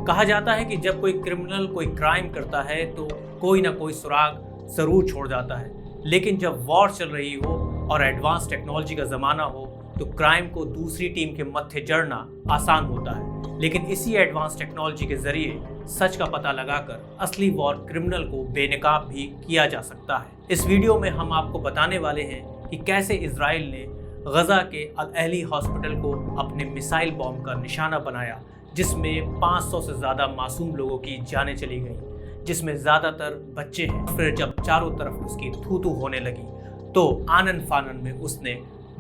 کہا جاتا ہے کہ جب کوئی کرمنل کوئی کرائم کرتا ہے تو کوئی نہ کوئی سراغ ضرور چھوڑ جاتا ہے، لیکن جب وار چل رہی ہو اور ایڈوانس ٹیکنالوجی کا زمانہ ہو تو کرائم کو دوسری ٹیم کے متھے جڑنا آسان ہوتا ہے، لیکن اسی ایڈوانس ٹیکنالوجی کے ذریعے سچ کا پتہ لگا کر اصلی وار کرمنل کو بے نقاب بھی کیا جا سکتا ہے۔ اس ویڈیو میں ہم آپ کو بتانے والے ہیں کہ کیسے اسرائیل نے غزہ کے الاہلی ہاسپٹل کو اپنے میسائل بام کا نشانہ بنایا، جس میں 500 سے زیادہ معصوم لوگوں کی جانیں چلی گئیں، جس میں زیادہ تر بچے ہیں۔ پھر جب چاروں طرف اس کی تھو تھو ہونے لگی تو آنن فانن میں اس نے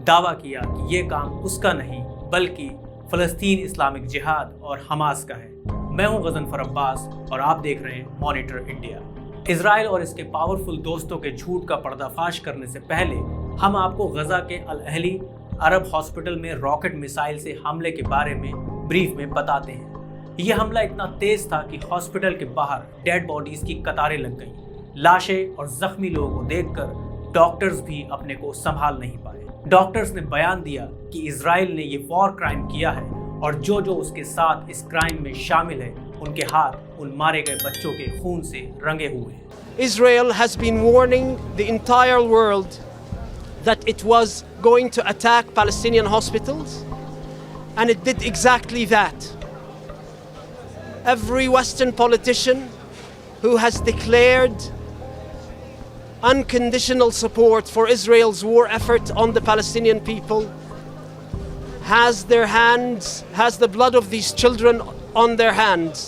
دعویٰ کیا کہ یہ کام اس کا نہیں بلکہ فلسطین اسلامک جہاد اور حماس کا ہے۔ میں ہوں غضنفر عباس اور آپ دیکھ رہے ہیں مانیٹر انڈیا۔ اسرائیل اور اس کے پاورفل دوستوں کے جھوٹ کا پردہ فاش کرنے سے پہلے ہم آپ کو غزہ کے الاہلی عرب ہاسپٹل میں راکٹ میسائل سے حملے کے بارے میں بریف میں بتاتے ہیں۔ یہ حملہ اتنا تیز تھا کہ ہاسپٹل کے باہر ڈیڈ باڈیز کی قطاریں لگ گئیں۔ لاشیں اور زخمی لوگوں کو دیکھ کر ڈاکٹرز بھی اپنے کو سنبھال نہیں پائے۔ ڈاکٹرز نے بیان دیا کہ اسرائیل نے یہ وار کرائم کیا ہے اور جو اس کے ساتھ اس کرائم میں شامل ہے ان کے ہاتھ ان مارے گئے بچوں کے خون سے رنگے ہوئے ہیں۔ Israel has been warning the entire world that it was going to attack Palestinian hospitals, and it did exactly that. Every Western politician who has declared unconditional support for Israel's war effort on the Palestinian people has the blood of these children on their hands.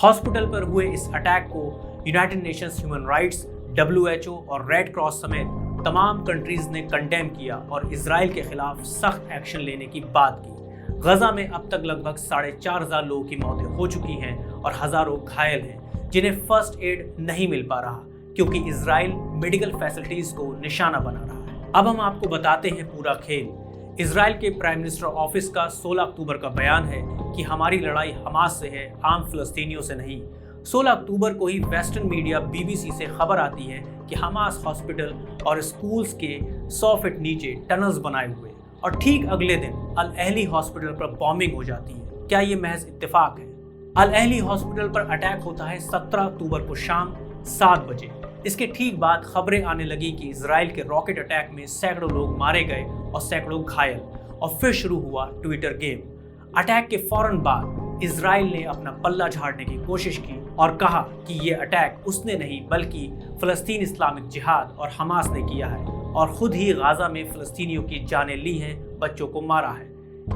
Hospital پر ہوئے اس attack کو United Nations human rights, WHO اور Red Cross سمیت تمام countries نے condemn کیا اور اسرائیل کے خلاف سخت ایکشن لینے کی بات کی۔ غزہ میں اب تک لگ بھگ 4,500 لوگوں کی موتیں ہو چکی ہیں اور ہزاروں گھائل ہیں جنہیں فرسٹ ایڈ نہیں مل پا رہا کیونکہ اسرائیل میڈیکل فیسلٹیز کو نشانہ بنا رہا ہے۔ اب ہم آپ کو بتاتے ہیں پورا کھیل۔ اسرائیل کے پرائم منسٹر آفس کا 16 اکتوبر کا بیان ہے کہ ہماری لڑائی حماس سے ہے، عام فلسطینیوں سے نہیں۔ 16 اکتوبر کو ہی ویسٹرن میڈیا BBC سے خبر آتی ہے کہ حماس ہاسپٹل اور اسکولز کے 100 فٹ نیچے ٹنلز بنائے ہوئے، اور ٹھیک اگلے دن الاہلی ہاسپٹل پر بامبنگ ہو جاتی ہے۔ کیا یہ محض اتفاق ہے؟ الاہلی ہاسپٹل پر اٹیک ہوتا ہے 17 اکتوبر کو شام 7 بجے۔ اس کے ٹھیک بعد خبریں آنے لگی کہ اسرائیل کے راکٹ اٹیک میں سینکڑوں لوگ مارے گئے اور سینکڑوں گھائل، اور پھر شروع ہوا ٹویٹر گیم۔ اٹیک کے فوراً بعد اسرائیل نے اپنا پلہ جھاڑنے کی کوشش کی اور کہا کہ یہ اٹیک اس نے نہیں بلکہ فلسطین اسلامک جہاد اور حماس نے کیا ہے، اور خود ہی غزہ میں فلسطینیوں کی جانیں لی ہیں، بچوں کو مارا ہے۔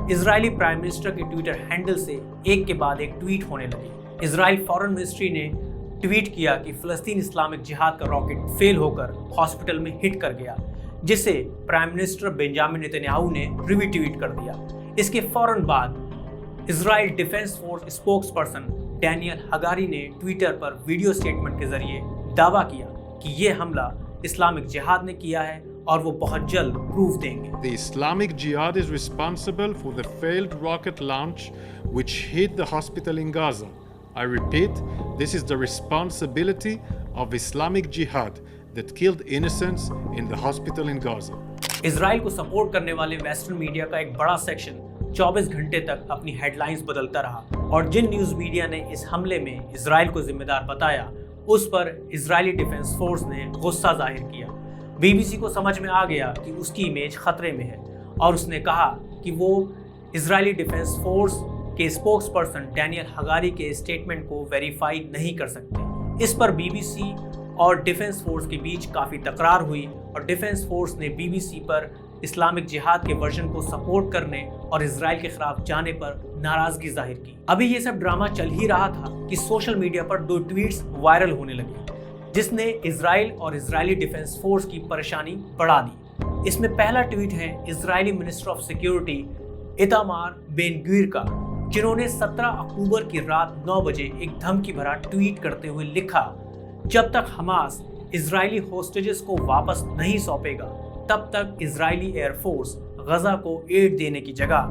اسرائیلی پرائم منسٹر کے ٹویٹر ہینڈل سے ایک کے بعد ایک ٹویٹ ہونے لگے۔ اسرائیل فارن منسٹری نے ٹویٹ کیا کہ فلسطین اسلامک جہاد کا راکٹ فیل ہو کر ہاسپٹل میں ہٹ کر گیا، جسے پرائم منسٹر بنجامن نیتنیاہو نے ری ٹویٹ کر دیا۔ اس کے فوراً بعد Israel defence force spokesperson Daniel Hagari نے ٹویٹر پر ویڈیو سٹیٹمنٹ کے ذریعے دعویٰ کیا کہ یہ حملہ اسلامک جہاد نے کیا ہے اور وہ بہت جلد پروف دیں گے۔ The Islamic Jihad is responsible for the failed rocket launch which hit the hospital in Gaza. I repeat, this is the responsibility of Islamic Jihad that killed innocents in the hospital in Gaza. اسرائیل کو support کرنے والے western media کا ایک بڑا section 24 گھنٹے تک اپنی head lines بدلتا رہا، اور جن نیوز میڈیا نے اس حملے میں اسرائیل کو ذمہ دار بتایا اس پر اسرائیلی ڈیفنس فورس نے غصہ ظاہر کیا۔ BBC کو سمجھ میں آ گیا کہ اس کی امیج خطرے میں ہے، اور اس نے کہا کہ وہ اسرائیلی ڈیفنس فورس کے اسپوکس پرسن ڈینیل ہگاری کے اسٹیٹمنٹ کو ویریفائی نہیں کر سکتے۔ اس پر BBC اور ڈیفنس فورس کے بیچ کافی تکرار ہوئی، اور ڈیفنس فورس نے BBC پر اسلامک جہاد کے ورژن کو سپورٹ کرنے اور اسرائیل کے خلاف جانے پر ناراضگی ظاہر کی۔ ابھی یہ سب ڈرامہ چل ہی رہا تھا کہ سوشل میڈیا پر 2 ٹویٹس وائرل ہونے لگے جس نے اسرائیل اور اسرائیلی ڈیفنس فورس کی پریشانی بڑھا دی۔ اس میں پہلا ٹویٹ ہے اسرائیلی منسٹر آف سیکیورٹی ایتامار بین گویر کا، جنہوں نے 17 اکتوبر کی رات 9 بجے ایک دھمکی بھرا ٹویٹ کرتے ہوئے لکھا، جب تک حماس اسرائیلی ہوسٹیجز کو واپس نہیں سونپے گا تب تک اسرائیلی ایئر فورس غزہ کو ایڈ دینے کی جگہ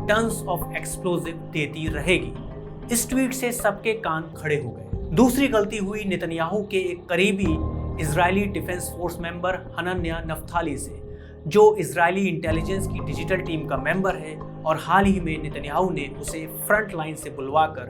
ٹنز آف ایکسپلوزیو دیتی رہے گی۔ اس ٹویٹ سے سب کے کان کھڑے ہو گئے۔ دوسری غلطی ہوئی نیتنیاہو کے ایک قریبی اسرائیلی ڈیفنس فورس ممبر حنانیہ نفتالی سے، جو اسرائیلی انٹیلیجنس کی ڈیجیٹل ٹیم کا ممبر ہے، اور حال ہی میں نیتنیاہو نے اسے فرنٹ لائن سے بلوا کر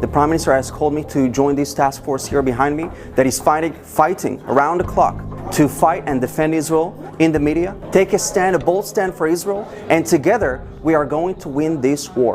The Prime Minister has called me to join this task force here behind me that is fighting around the clock to fight and defend Israel in the media, take a stand, a bold stand for Israel, and together we are going to win this war.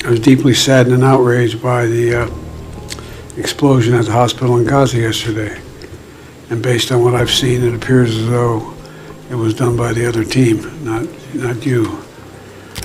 I was deeply saddened and outraged by the explosion at the hospital in Gaza yesterday. And based on what I've seen, it appears as though it was done by the other team, not you.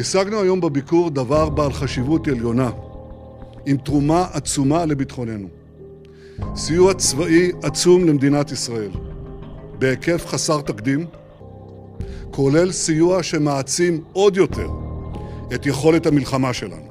השגנו היום בביקור דבר בעל חשיבות עליונה, עם תרומה עצומה לביטחוננו. סיוע צבאי עצום למדינת ישראל, בהיקף חסר תקדים, כולל סיוע שמעצים עוד יותר את יכולת המלחמה שלנו.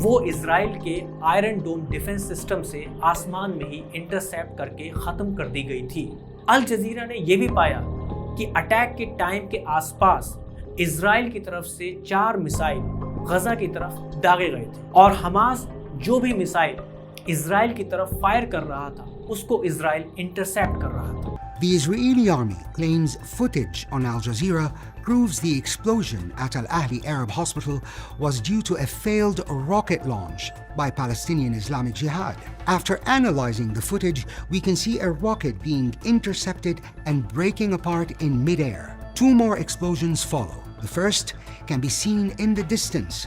وہ اسرائیل کے Iron Dome defence system سے آسمان میں ہی intercept کر کے ختم کر دی گئی تھی۔ الجزیرہ نے یہ بھی پایا کہ اٹیک کے ٹائم کے آس پاس اسرائیل کی طرف سے 4 میزائل غزہ کی طرف داغے گئے تھے، اور حماس جو بھی میزائل اسرائیل کی طرف فائر کر رہا تھا اس کو اسرائیل انٹرسیپٹ کر رہا تھا۔ The Israeli army claims footage on Al Jazeera proves the explosion at Al Ahli Arab Hospital was due to a failed rocket launch by Palestinian Islamic Jihad. After analyzing the footage, we can see a rocket being intercepted and breaking apart in mid-air. 2 more explosions follow. The first can be seen in the distance,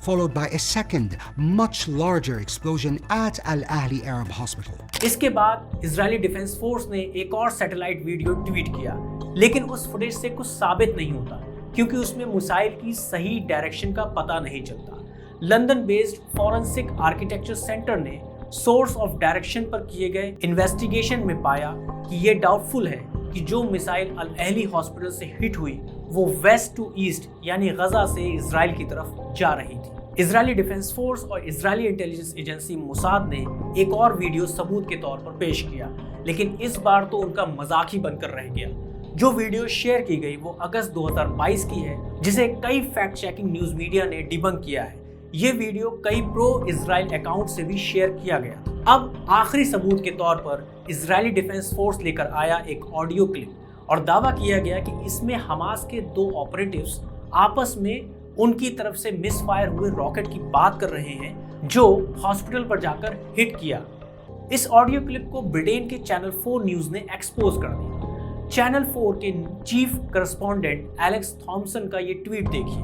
followed by a second, much larger explosion at Al Ahli Arab Hospital. اس کے بعد اسرائیلی defence force نے ایک اور satellite video tweet کیا، لیکن اس footage سے کچھ ثابت نہیں ہوتا کیونکہ اس میں میزائل کی صحیح ڈائریکشن کا پتہ نہیں چلتا۔ London based forensic architecture centre نے سورس آف ڈائریکشن پر کیے گئے انویسٹیگیشن میں پایا کہ یہ ڈاؤٹ فل ہے کہ جو میزائل الاہلی ہاسپٹل سے ہٹ ہوئی وہ ویسٹ ٹو ایسٹ یعنی غزہ سے اسرائیل کی طرف جا رہی تھی۔ اسرائیلی ڈیفنس فورس اور اسرائیلی انٹیلیجنس ایجنسی موساد نے ایک اور ویڈیو ثبوت کے طور پر پیش کیا، لیکن اس بار تو ان کا مذاق ہی بن کر رہ گیا۔ جو ویڈیو شیئر کی گئی وہ اگست 2022 کی ہے، جسے کئی فیکٹ چیکنگ نیوز میڈیا نے ڈیبنک کیا ہے۔ یہ ویڈیو کئی پرو اسرائیل اکاؤنٹ سے بھی شیئر کیا گیا تھا۔ اب آخری ثبوت کے طور پر اسرائیلی ڈیفنس فورس لے کر آیا ایک آڈیو کلپ، اور دعویٰ کیا گیا کہ اس میں حماس کے 2 آپریٹیوز آپس میں ان کی طرف سے مس فائر ہوئے راکٹ کی بات کر رہے ہیں جو ہاسپٹل پر جا کر ہٹ کیا۔ اس آڈیو کلپ کو برٹین کے چینل 4 نیوز نے ایکسپوز کر دیا۔ چینل 4 کے چیف کرسپونڈنٹ ایلیکس تھامسن کا یہ ٹویٹ دیکھیے۔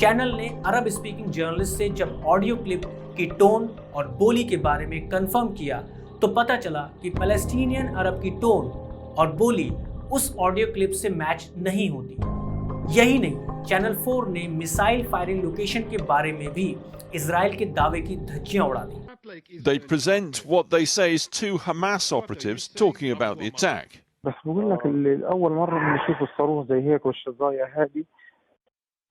چینل نے عرب اسپیکنگ جرنلسٹ سے جب آڈیو کلپ کی ٹون اور بولی کے بارے میں کنفرم کیا تو پتہ چلا کہ فلسطینین عرب کی ٹون اور بولی اس آڈیو کلپ سے میچ نہیں ہوتی۔ یہی نہیں، چینل 4 نے میسائل فائرنگ لوکیشن کے بارے میں بھی اسرائیل کے دعوے کی دھجیاں اڑا دی۔ They present what they say is 2 Hamas operatives talking about the attack. بس بقول لك اول مره بنشوف الصاروخ زي هيك والشظايا هذه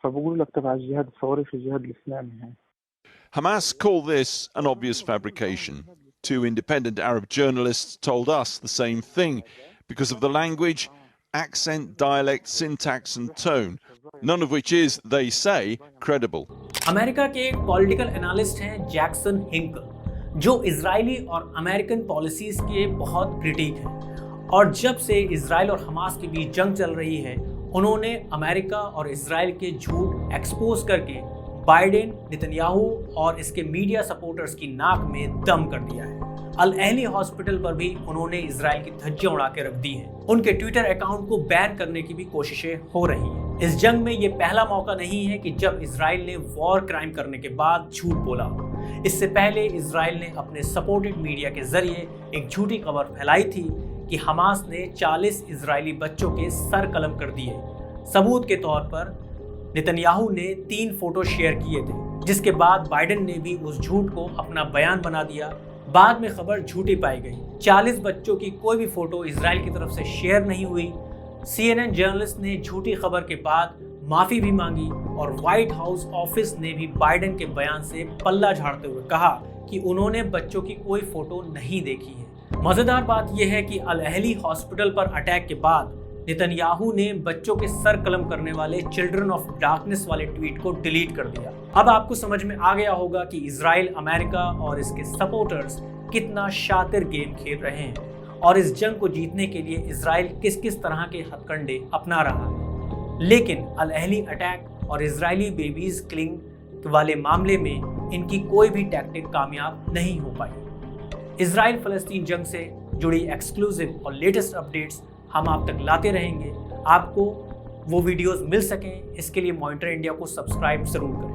فبقول لك تبع الجهاد الصواريخ الجهاد الاسلامي. Hamas call this an obvious fabrication. 2 independent Arab journalists told us the same thing because of the language, accent, dialect, syntax and tone, none of which is, they say, credible. امریکہ کے ایک پولیٹیکل انالسٹ ہیں Jackson ہنکل، جو اسرائیلی اور American policies کے بہت critic ہیں، اور جب سے اسرائیل اور حماس کے بیچ جنگ چل رہی ہے انہوں نے امریکہ اور اسرائیل کے جھوٹ ایکسپوز کر کے بائیڈن، نتنیاہو اور اس کے میڈیا سپورٹرز کی ناک میں دم کر دیا ہے۔ الاہلی ہاسپٹل پر بھی انہوں نے اسرائیل کی دھجیاں اڑا کے رکھ دی ہیں۔ ان کے ٹویٹر اکاؤنٹ کو بین کرنے کی بھی کوششیں ہو رہی ہیں۔ اس جنگ میں یہ پہلا موقع نہیں ہے کہ جب اسرائیل نے وار کرائم کرنے کے بعد جھوٹ بولا ہو۔ اس سے پہلے اسرائیل نے اپنے سپورٹڈ میڈیا کے ذریعے ایک جھوٹی خبر پھیلائی تھی کہ حماس نے 40 اسرائیلی بچوں کے سر قلم کر دیے۔ ثبوت کے طور پر نتنیاہو نے 3 فوٹو شیئر کیے تھے، جس کے بعد بائیڈن نے بھی اس جھوٹ کو اپنا بیان بنا دیا۔ بعد میں خبر جھوٹی پائی گئی۔ 40 بچوں کی کوئی بھی فوٹو اسرائیل کی طرف سے شیئر نہیں ہوئی۔ CNN جرنلسٹ نے جھوٹی خبر کے بعد معافی بھی مانگی، اور وائٹ ہاؤس آفس نے بھی بائیڈن کے بیان سے پلہ جھاڑتے ہوئے کہا کہ انہوں نے بچوں کی کوئی فوٹو نہیں دیکھی ہے۔ مزیدار بات یہ ہے کہ الاہلی ہاسپٹل پر اٹیک کے بعد نتنیاہو نے بچوں کے سر قلم کرنے والے چلڈرن آف ڈارکنس والے ٹویٹ کو ڈیلیٹ کر دیا۔ اب آپ کو سمجھ میں آ گیا ہوگا کہ اسرائیل، امریکہ اور اس کے سپورٹرز کتنا شاطر گیم کھیل رہے ہیں، اور اس جنگ کو جیتنے کے لیے اسرائیل کس کس طرح کے ہتھ کنڈے اپنا رہا ہے۔ لیکن الاہلی اٹیک اور اسرائیلی بیبیز کلنگ والے معاملے میں ان کی کوئی بھی ٹیکٹک کامیاب نہیں ہو پائی۔ اسرائیل فلسطین جنگ سے جڑی ایکسکلوزیو اور لیٹسٹ اپڈیٹس ہم آپ تک لاتے رہیں گے۔ آپ کو وہ ویڈیوز مل سکیں اس کے لیے مانیٹر انڈیا کو سبسکرائب ضرور کریں۔